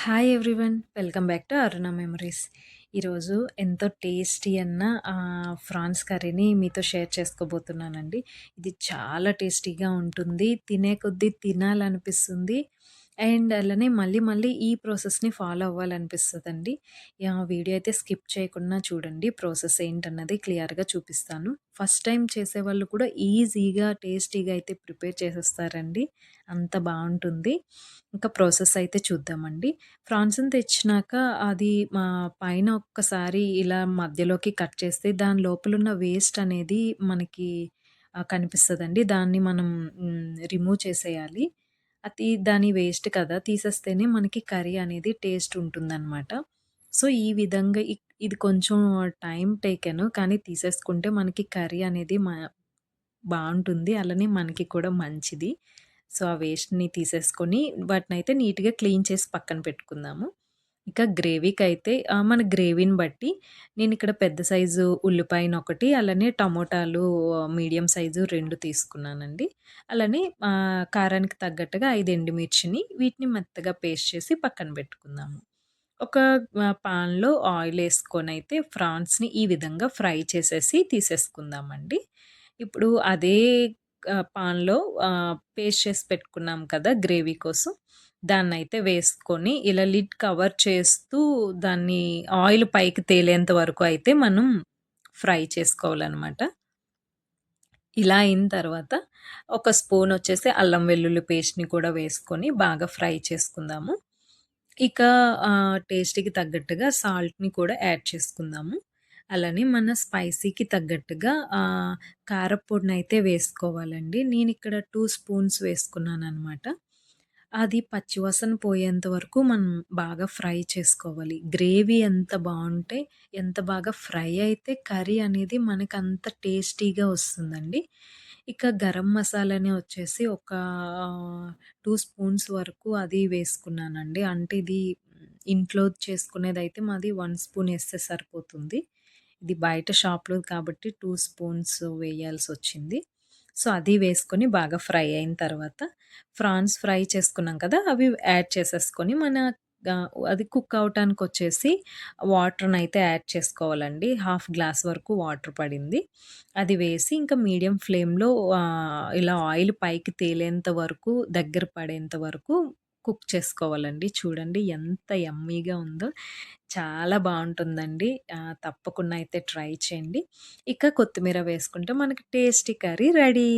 Hi everyone. Welcome back to Aruna memories. ఈరోజు ఎంతో tasty France కర్రీని మీతో షేర్ చేసుకోబోతున్నానండి. ఇది చాలా టేస్టీగా ఉంటుంది. తినే కొద్దీ తినాలనిపిస్తుంది. అండ్ అలానే మళ్ళీ మళ్ళీ ఈ ప్రాసెస్‌ని ఫాలో అవ్వాలనిపిస్తదండి. వీడియో అయితే స్కిప్ చేయకుండా చూడండి. ప్రాసెస్ ఏంటన్నది క్లియర్‌గా చూపిస్తాను. ఫస్ట్ టైమ్ చేసేవాళ్ళు కూడా ఈజీగా, టేస్టీగా అయితే ప్రిపేర్ చేసేస్తారండి. అంత బావుంటుంది. ఇంకా ప్రాసెస్ అయితే చూద్దామండి. ఫ్రాన్స్‌ని తెచ్చినాక అది పైన ఒక్కసారి ఇలా మధ్యలోకి కట్ చేస్తే దాని లోపలున్న వేస్ట్ అనేది మనకి కనిపిస్తదండి. దాన్ని మనం రిమూవ్ చేసేయాలి. దాని వేస్ట్ కదా! తీసేస్తేనే మనకి కర్రీ అనేది టేస్ట్ ఉంటుందనమాట. సో, ఈ విధంగా ఇది కొంచెం టైమ్ టేకెను. కానీ తీసేసుకుంటే మనకి కర్రీ అనేది బావుంటుంది. అలానే మనకి కూడా మంచిది. సో, ఆ వేస్ట్‌ని తీసేసుకొని వాటినైతే నీట్‌గా క్లీన్ చేసి పక్కన పెట్టుకుందాము. ఇక గ్రేవీకైతే మన గ్రేవీని బట్టి నేనిక్కడ పెద్ద సైజు ఉల్లిపాయనొకటి, అలానే టమోటాలు మీడియం సైజు 2 తీసుకున్నానండి. అలానే కారానికి తగ్గట్టుగా 5 ఎండుమిర్చిని వీటిని మెత్తగా పేస్ట్ చేసి పక్కన పెట్టుకుందాము. ఒక పాన్‌లో ఆయిలేసుకొనైతే ఫ్రాన్స్‌ని ఈ విధంగా ఫ్రై చేసేసి తీసేసుకుందామండి. ఇప్పుడు అదే పాన్‌లో పేస్ట్ చేసి పెట్టుకున్నాం కదా! గ్రేవీ కోసం. దాన్నైతే వేసుకొని ఇలా లిడ్ కవర్ చేస్తూ దాన్ని ఆయిల్ పైకి తేలేంత వరకు అయితే మనం ఫ్రై చేసుకోవాలనమాట. ఇలా అయిన తర్వాత ఒక స్పూనొచ్చేసి అల్లం వెల్లుల్లి పేస్ట్‌ని కూడా వేసుకొని బాగా ఫ్రై చేసుకుందాము. ఇక టేస్ట్‌కి తగ్గట్టుగా సాల్ట్‌ని కూడా యాడ్ చేసుకుందాము. అలానే మన స్పైసీకి తగ్గట్టుగా కారప్పొడినైతే వేసుకోవాలండి. నేనిక్కడ 2 స్పూన్స్ వేసుకున్నాననమాట. అది పచ్చివాసన పోయేంత వరకు మనం బాగా ఫ్రై చేసుకోవాలి. గ్రేవీ ఎంత బాగా ఫ్రై అయితే కర్రీ అనేది మనకంత టేస్టీగా వస్తుందండి. ఇక గరం మసాలాని వచ్చేసి ఒక 2 స్పూన్స్ వరకు అది వేసుకున్నానండి. అంటే ఇది ఇంట్లో చేసుకునేదైతే మాది 1 స్పూన్ ఏస్తే సరిపోతుంది. ఇది బయట షాప్‌లోది కాబట్టి 2 స్పూన్స్ వేయాల్సొచ్చింది. సో, అది వేసుకొని బాగా ఫ్రై అయిన తర్వాత ఫ్రాన్స్ ఫ్రై చేసుకున్నాం కదా! అవి యాడ్ చేసేసుకొని అది కుక్ అవ్వటానికొచ్చేసి వాటర్‌నైతే యాడ్ చేసుకోవాలండి. హాఫ్ గ్లాస్ వరకు వాటర్ పడింది. అది వేసి ఇంకా మీడియం ఫ్లేమ్‌లో ఇలా ఆయిల్ పైకి తేలేంత వరకు, దగ్గర పడేంత వరకు కుక్ చేసుకోవాలండి. చూడండి ఎంత యమ్మీగా ఉందో. చాలా బావుంటుందండి. తప్పకుండా అయితే ట్రై చేయండి. ఇక కొత్తిమీర వేసుకుంటే మనకి టేస్టీ కర్రీ రెడీ.